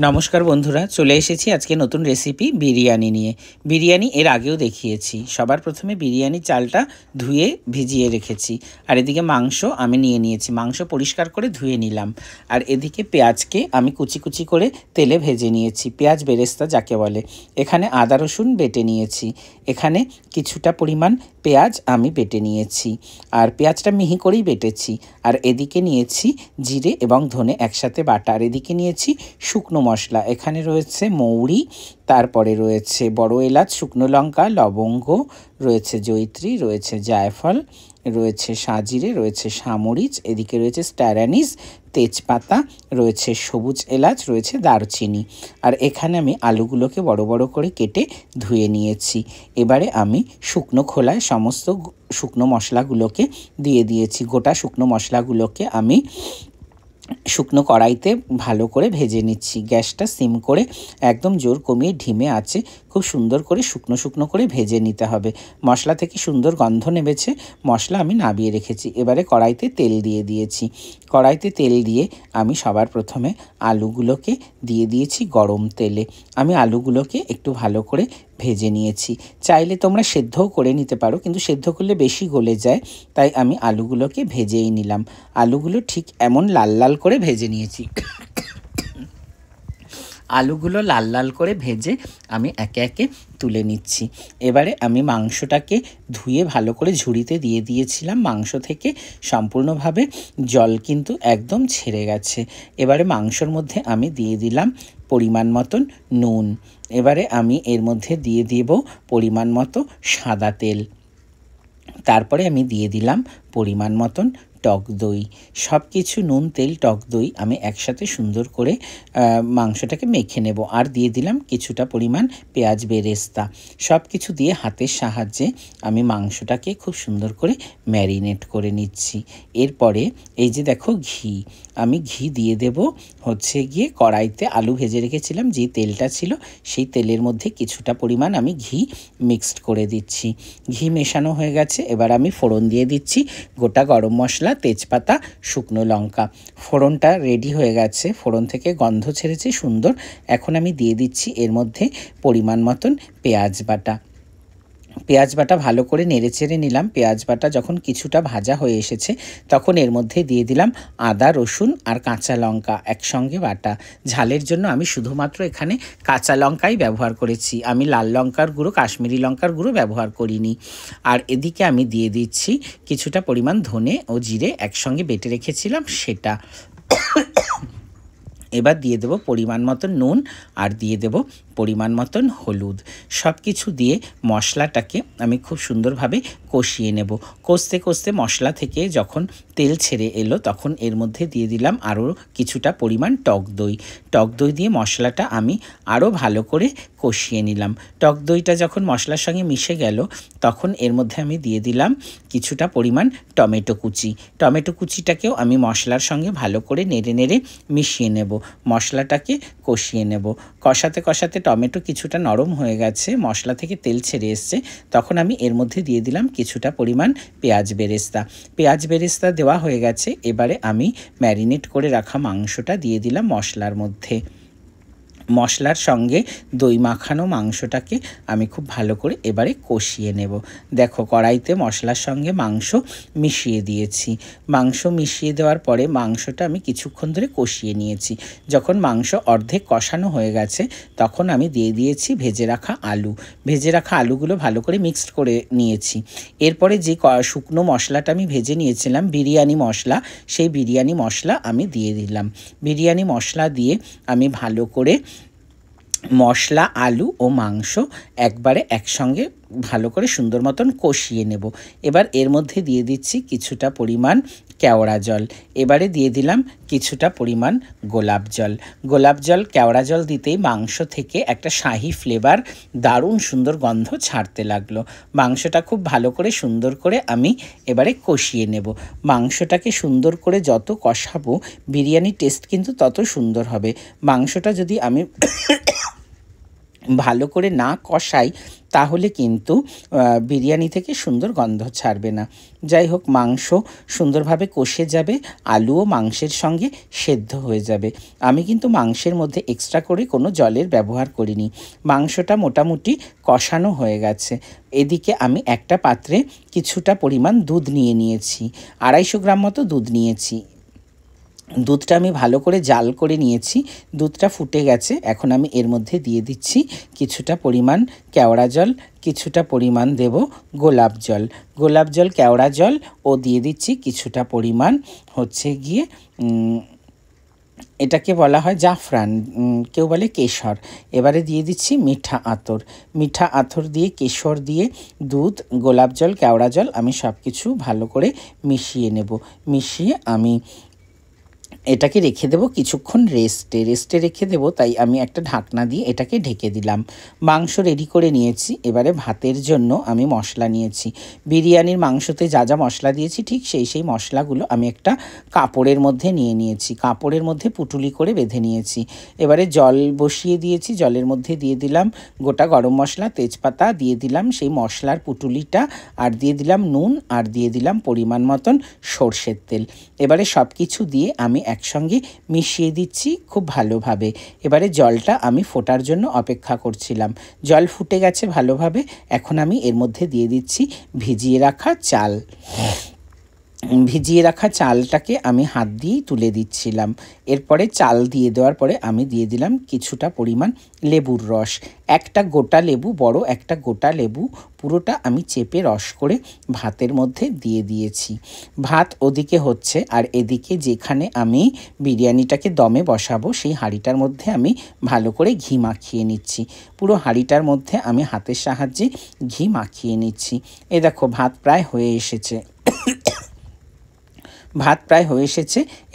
নমস্কার বন্ধুরা, চলে এসেছি আজকে নতুন রেসিপি বিরিয়ানি নিয়ে। বিরিয়ানি এর আগেও দেখিয়েছি। সবার প্রথমে বিরিয়ানি চালটা ধুয়ে ভিজিয়ে রেখেছি। আর এদিকে মাংস আমি নিয়ে নিয়েছি, মাংস পরিষ্কার করে ধুয়ে নিলাম। আর এদিকে পেঁয়াজকে আমি কুচি কুচি করে তেলে ভেজে নিয়েছি, পেঁয়াজ বেরেস্তা যাকে বলে। এখানে আদা রসুন বেটে নিয়েছি, এখানে কিছুটা পরিমাণ পেঁয়াজ আমি বেটে নিয়েছি, আর পেঁয়াজটা মিহি করেই বেটেছি। আর এদিকে নিয়েছি জিরে এবং ধনে একসাথে বাটা। আর এদিকে নিয়েছি শুকনো মশলা, এখানে রয়েছে মৌরি, তারপরে রয়েছে বড় এলাচ, শুকনো লঙ্কা, লবঙ্গ, রয়েছে জয়িত্রী, রয়েছে জায়ফল, রয়েছে সাজিরে, রয়েছে সামরিচ, এদিকে রয়েছে স্ট্যারানিস, তেজপাতা, রয়েছে সবুজ এলাচ, রয়েছে দারচিনি। আর এখানে আমি আলুগুলোকে বড় বড় করে কেটে ধুয়ে নিয়েছি। এবারে আমি শুকনো খোলায় সমস্ত শুকনো মশলাগুলোকে দিয়ে দিয়েছি। গোটা শুকনো মশলাগুলোকে আমি শুকনো কড়াইতে ভালো করে ভেজে নিচ্ছি। গ্যাসটা সিম করে একদম জোর কমিয়ে ঢিমে আছে খুব সুন্দর করে শুকনো শুকনো করে ভেজে নিতে হবে। মশলা থেকে সুন্দর গন্ধ নেমেছে, মশলা আমি নামিয়ে রেখেছি। এবারে কড়াইতে তেল দিয়ে দিয়েছি। কড়াইতে তেল দিয়ে আমি সবার প্রথমে আলুগুলোকে দিয়ে দিয়েছি গরম তেলে। আমি আলুগুলোকে একটু ভালো করে ভেজে নিয়েছি। চাইলে তোমরা সেদ্ধও করে নিতে পারো, কিন্তু সেদ্ধ করলে বেশি গলে যায়, তাই আমি আলুগুলোকে ভেজেই নিলাম। আলুগুলো ঠিক এমন লাল লাল করে ভেজে নিয়েছি। আলুগুলো লাল লাল করে ভেজে আমি একে একে তুলে নিচ্ছি। এবারে আমি মাংসটাকে ধুয়ে ভালো করে ঝুড়িতে দিয়ে দিয়েছিলাম। মাংস থেকে সম্পূর্ণভাবে জল কিন্তু একদম ছেড়ে গেছে। এবারে মাংসর মধ্যে আমি দিয়ে দিলাম পরিমাণ মতন নুন। এবারে আমি এর মধ্যে দিয়ে দেব পরিমাণ মতো সাদা তেল। তারপরে আমি দিয়ে দিলাম পরিমাণ মতন টক দই। সব কিছু নুন, তেল, টক দই আমি একসাথে সুন্দর করে মাংসটাকে মেখে নেব। আর দিয়ে দিলাম কিছুটা পরিমাণ পেঁয়াজ বেরেস্তা। সব কিছু দিয়ে হাতের সাহায্যে আমি মাংসটাকে খুব সুন্দর করে ম্যারিনেট করে নিচ্ছি। এরপরে এই যে দেখো ঘি, আমি ঘি দিয়ে দেব হচ্ছে গিয়ে কড়াইতে আলু ভেজে রেখেছিলাম যে তেলটা ছিল, সেই তেলের মধ্যে কিছুটা পরিমাণ আমি ঘি মিক্সড করে দিচ্ছি। ঘি মেশানো হয়ে গেছে। এবার আমি ফোড়ন দিয়ে দিচ্ছি গোটা গরম মশলা, তেজপাতা, শুকনো লঙ্কা। ফোড়নটা রেডি হয়ে গেছে, ফোড়ন থেকে গন্ধ ছেড়েছে সুন্দর। এখন আমি দিয়ে দিচ্ছি এর মধ্যে পরিমাণ মতন পেঁয়াজ বাটা। পেঁয়াজ বাটা ভালো করে নেড়েচেড়ে নিলাম। পেঁয়াজ বাটা যখন কিছুটা ভাজা হয়ে এসেছে, তখন এর মধ্যে দিয়ে দিলাম আদা, রসুন আর কাঁচা লঙ্কা একসঙ্গে বাটা। ঝালের জন্য আমি শুধুমাত্র এখানে কাঁচা লঙ্কাই ব্যবহার করেছি, আমি লাল লঙ্কার গুঁড়ো, কাশ্মীরি লঙ্কার গুঁড়ো ব্যবহার করিনি। আর এদিকে আমি দিয়ে দিচ্ছি কিছুটা পরিমাণ ধনে ও জিরে একসঙ্গে বেটে রেখেছিলাম সেটা। এবার দিয়ে দেব পরিমাণ মতন নুন, আর দিয়ে দেব পরিমাণ মতন হলুদ। সব কিছু দিয়ে মশলাটাকে আমি খুব সুন্দরভাবে কষিয়ে নেব। কষতে কষতে মশলা থেকে যখন তেল ছেড়ে এলো, তখন এর মধ্যে দিয়ে দিলাম আরও কিছুটা পরিমাণ টক দই। টক দই দিয়ে মশলাটা আমি আরও ভালো করে কষিয়ে নিলাম। টক দইটা যখন মশলার সঙ্গে মিশে গেল, তখন এর মধ্যে আমি দিয়ে দিলাম কিছুটা পরিমাণ টমেটো কুচি। টমেটো কুচিটাকেও আমি মশলার সঙ্গে ভালো করে নেড়ে নেড়ে মিশিয়ে নেব, মশলাটাকে কষিয়ে নেব। কষাতে কষাতে টমেটো কিছুটা নরম হয়ে গেছে, মশলা থেকে তেল ছেড়ে এসছে, তখন আমি এর মধ্যে দিয়ে দিলাম কিছুটা পরিমাণ পেঁয়াজ বেরেস্তা। পেঁয়াজ বেরেস্তা দেওয়া হয়ে গেছে। এবারে আমি ম্যারিনেট করে রাখা মাংসটা দিয়ে দিলাম মশলার মধ্যে। মশলার সঙ্গে দই মাখানো মাংসটাকে আমি খুব ভালো করে এবারে কষিয়ে নেব। দেখো কড়াইতে মশলার সঙ্গে মাংস মিশিয়ে দিয়েছি। মাংস মিশিয়ে দেওয়ার পরে মাংসটা আমি কিছুক্ষণ ধরে কষিয়ে নিয়েছি। যখন মাংস অর্ধেক কষানো হয়ে গেছে, তখন আমি দিয়ে দিয়েছি ভেজে রাখা আলু। ভেজে রাখা আলুগুলো ভালো করে মিক্সড করে নিয়েছি। এরপরে যে শুকনো মশলাটা আমি ভেজে নিয়েছিলাম, বিরিয়ানি মশলা, সেই বিরিয়ানি মশলা আমি দিয়ে দিলাম। বিরিয়ানি মশলা দিয়ে আমি ভালো করে মশলা, আলু ও মাংস একবারে একসঙ্গে ভালো করে সুন্দর মতন কষিয়ে নেব। এবার এর মধ্যে দিয়ে দিচ্ছি কিছুটা পরিমাণ কেওড়া জল। এবারে দিয়ে দিলাম কিছুটা পরিমাণ গোলাপ জল। গোলাপ জল, কেওড়া জল দিতেই মাংস থেকে একটা শাহি ফ্লেভার, দারুণ সুন্দর গন্ধ ছাড়তে লাগলো। মাংসটা খুব ভালো করে সুন্দর করে আমি এবারে কষিয়ে নেব। মাংসটাকে সুন্দর করে যত কষাবো, বিরিয়ানির টেস্ট কিন্তু তত সুন্দর হবে। মাংসটা যদি আমি ভালো করে না কষাই তাহলে কিন্তু বিরিয়ানি থেকে সুন্দর গন্ধ ছাড়বে না। যাই হোক, মাংস সুন্দরভাবে কষে যাবে, আলুও মাংসের সঙ্গে সেদ্ধ হয়ে যাবে। আমি কিন্তু মাংসের মধ্যে এক্সট্রা করে কোনো জলের ব্যবহার করিনি। মাংসটা মোটামুটি কষানো হয়ে গেছে। এদিকে আমি একটা পাত্রে কিছুটা পরিমাণ দুধ নিয়ে নিয়েছি, 250 গ্রাম মতো দুধ নিয়েছি। দুধটা আমি ভালো করে জাল করে নিয়েছি, দুধটা ফুটে গেছে। এখন আমি এর মধ্যে দিয়ে দিচ্ছি কিছুটা পরিমাণ কেওড়া জল, কিছুটা পরিমাণ দেব গোলাপ জল, কেওড়া জল, ও দিয়ে দিচ্ছি কিছুটা পরিমাণ হচ্ছে গিয়ে এটাকে বলা হয় জাফরান, কেউ বলে কেশর। এবারে দিয়ে দিচ্ছি মিঠা আতর দিয়ে, কেশর দিয়ে, দুধ, গোলাপ জল, কেওড়া জল আমি সব কিছু ভালো করে মিশিয়ে নেব। মিশিয়ে আমি এটাকে রেখে দেবো কিছুক্ষণ রেস্টে রেখে দেবো। তাই আমি একটা ঢাকনা দিয়ে এটাকে ঢেকে দিলাম। মাংস রেডি করে নিয়েছি। এবারে ভাতের জন্য আমি মশলা নিয়েছি। বিরিয়ানির মাংসতে যা যা মশলা দিয়েছি ঠিক সেই মশলাগুলো আমি একটা কাপড়ের মধ্যে নিয়েছি। কাপড়ের মধ্যে পুটুলি করে বেঁধে নিয়েছি। এবারে জল বসিয়ে দিয়েছি, জলের মধ্যে দিয়ে দিলাম গোটা গরম মশলা, তেজপাতা দিয়ে দিলাম সেই মশলার পুটুলিটা, আর দিয়ে দিলাম নুন, আর দিয়ে দিলাম পরিমাণ মতন সর্ষের তেল। এবারে সব কিছু দিয়ে আমি একসঙ্গে মিশিয়ে দিচ্ছি খুব ভালোভাবে। এবারে জলটা আমি ফোটার জন্য অপেক্ষা করছিলাম। জল ফুটে গেছে ভালোভাবে। এখন আমি এর মধ্যে দিয়ে দিচ্ছি ভিজিয়ে রাখা চাল। ভিজিয়ে রাখা চালটাকে আমি হাত দিয়েই তুলে দিচ্ছিলাম। এরপরে চাল দিয়ে দেওয়ার পরে আমি দিয়ে দিলাম কিছুটা পরিমাণ লেবুর রস। একটা গোটা লেবু, বড় একটা গোটা লেবু, পুরোটা আমি চেপে রস করে ভাতের মধ্যে দিয়ে দিয়েছি। ভাত ওদিকে হচ্ছে, আর এদিকে যেখানে আমি বিরিয়ানিটাকে দমে বসাবো সেই হাঁড়িটার মধ্যে আমি ভালো করে ঘি মাখিয়ে নিচ্ছি। পুরো হাঁড়িটার মধ্যে আমি হাতের সাহায্যে ঘি মাখিয়ে নিচ্ছি। এ দেখো ভাত প্রায় হয়ে এসেছে।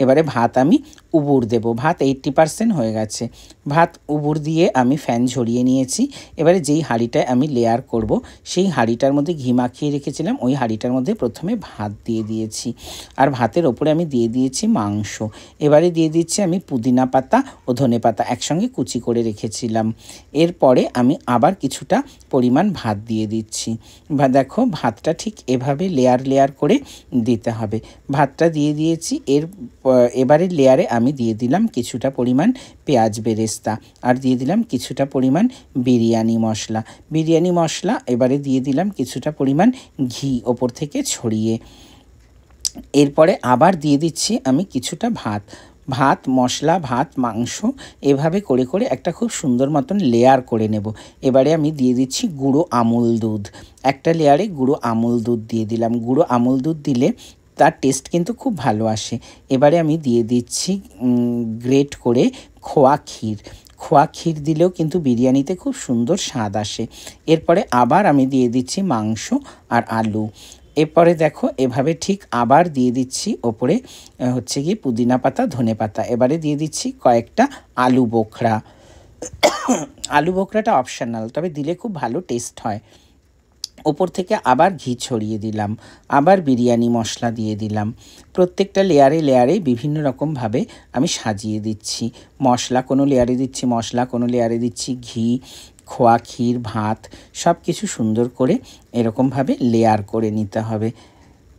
এবারে ভাত আমি উবুর দেব। ভাত 80% হয়ে গেছে। ভাত উবুর দিয়ে আমি ফ্যান ঝরিয়ে নিয়েছি। এবারে যেই হাঁড়িটায় আমি লেয়ার করব সেই হাঁড়িটার মধ্যে ঘি মাখিয়ে রেখেছিলাম, ওই হাঁড়িটার মধ্যে প্রথমে ভাত দিয়ে দিয়েছি, আর ভাতের ওপরে আমি দিয়ে দিয়েছি মাংস। এবারে দিয়ে দিচ্ছি আমি পুদিনা পাতা ও ধনে পাতা একসঙ্গে কুচি করে রেখেছিলাম। এরপরে আমি আবার কিছুটা পরিমাণ ভাত দিয়ে দিচ্ছি। দেখো ভাতটা ঠিক এভাবে লেয়ার করে দিতে হবে। ভাতটা দিয়ে দিয়েছি। এবারে লেয়ারে আমি দিয়ে দিলাম কিছুটা পরিমাণ পেঁয়াজ বেরেস্তা, আর দিয়ে দিলাম কিছুটা পরিমাণ বিরিয়ানি মশলা। এবারে দিয়ে দিলাম কিছুটা পরিমাণ ঘি ওপর থেকে ছড়িয়ে। এরপরে আবার দিয়ে দিচ্ছি আমি কিছুটা ভাত মশলা, ভাত মাংস, এভাবে করে একটা খুব সুন্দর মতন লেয়ার করে নেব। এবারে আমি দিয়ে দিচ্ছি গুঁড়ো আমুল দুধ। একটা লেয়ারে গুঁড়ো আমুল দুধ দিয়ে দিলাম। গুঁড়ো আমুল দুধ দিলে তার টেস্ট কিন্তু খুব ভালো আসে। এবারে আমি দিয়ে দিচ্ছি গ্রেট করে খোয়া ক্ষীর দিলেও কিন্তু বিরিয়ানিতে খুব সুন্দর স্বাদ আসে। এরপরে আবার আমি দিয়ে দিচ্ছি মাংস আর আলু। এরপরে দেখো এভাবে ঠিক আবার দিয়ে দিচ্ছি ওপরে হচ্ছে গিয়ে পুদিনা পাতা, ধনে পাতা। এবারে দিয়ে দিচ্ছি কয়েকটা আলু বোখরা। আলু বোখরাটা অপশনাল, তবে দিলে খুব ভালো টেস্ট হয়। ওপর থেকে আবার ঘি ছড়িয়ে দিলাম, আবার বিরিয়ানি মশলা দিয়ে দিলাম। প্রত্যেকটা লেয়ারে বিভিন্ন রকমভাবে আমি সাজিয়ে দিচ্ছি। মশলা কোনো লেয়ারে দিচ্ছি মশলা, কোনো লেয়ারে দিচ্ছি ঘি, খোয়া ক্ষীর, ভাত, সব কিছু সুন্দর করে এরকমভাবে লেয়ার করে নিতে হবে।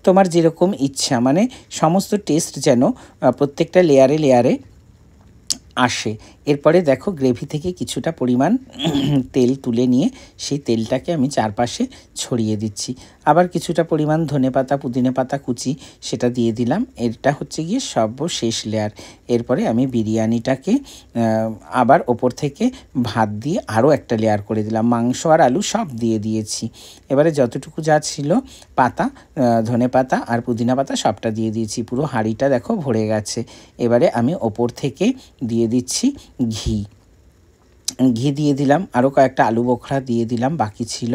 তোমার যেরকম ইচ্ছা, মানে সমস্ত টেস্ট যেন প্রত্যেকটা লেয়ারে আসে। এরপরে দেখো গ্রেভি থেকে কিছুটা পরিমাণ তেল তুলে নিয়ে সেই তেলটাকে আমি চারপাশে ছড়িয়ে দিচ্ছি। আবার কিছুটা পরিমাণ ধনেপাতা, পুদিনা পাতা কুচি সেটা দিয়ে দিলাম। এটা হচ্ছে গিয়ে সর্বশেষ লেয়ার। এরপরে আমি বিরিয়ানিটাকে আবার ওপর থেকে ভাত দিয়ে আরও একটা লেয়ার করে দিলাম। মাংস আর আলু সব দিয়ে দিয়েছি। এবারে যতটুকু যা ছিল পাতা, ধনেপাতা আর পুদিনা পাতা সবটা দিয়ে দিয়েছি। পুরো হাঁড়িটা দেখো ভরে গেছে। এবারে আমি ওপর থেকে দিয়ে দিচ্ছি ঘি দিয়ে দিলাম, আরও কয়েকটা আলু বোখরা দিয়ে দিলাম, বাকি ছিল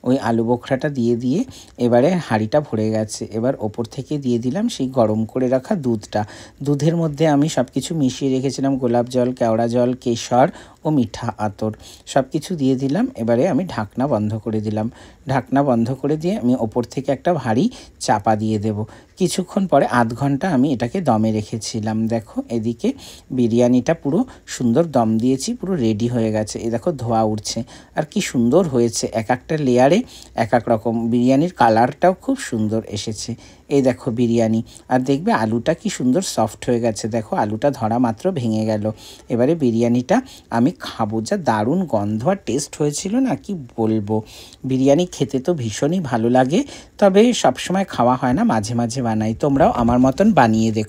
ওই আলু বোখরাটা দিয়ে এবারে হাঁড়িটা ভরে গেছে। এবার ওপর থেকে দিয়ে দিলাম সেই গরম করে রাখা দুধটা। দুধের মধ্যে আমি সব কিছু মিশিয়ে রেখেছিলাম, গোলাপ জল, কেওড়া জল, কেশর ও ও মিঠা আতর সব কিছু দিয়ে দিলাম। এবারে আমি ঢাকনা বন্ধ করে দিলাম। ঢাকনা বন্ধ করে দিয়ে আমি ওপর থেকে একটা ভারী চাপা দিয়ে দেব। কিছুক্ষণ পরে আধ ঘন্টা আমি এটাকে দমে রেখেছিলাম। দেখো এদিকে বিরিয়ানিটা পুরো সুন্দর দম দিয়েছি, পুরো রেডি হয়ে গেছে। এই দেখো ধোয়া উঠছে আর কি সুন্দর হয়েছে, এক একটা লেয়ারে এক এক রকম। বিরিয়ানির কালারটাও খুব সুন্দর এসেছে। এই দেখো বিরিয়ানি, আর দেখবে আলুটা কি সুন্দর সফট হয়ে গেছে। দেখো আলুটা ধরা মাত্র ভেঙে গেল। এবারে বিরিয়ানিটা আমি খাবো, যা দারুণ গন্ধ আর টেস্ট হয়েছিল না, কি বলবো। বিরিয়ানি খেতে তো ভীষণই ভালো লাগে, তবে সবসময় খাওয়া হয় না, মাঝে মাঝে বানাই। তোমরাও আমার মতন বানিয়ে দেখো।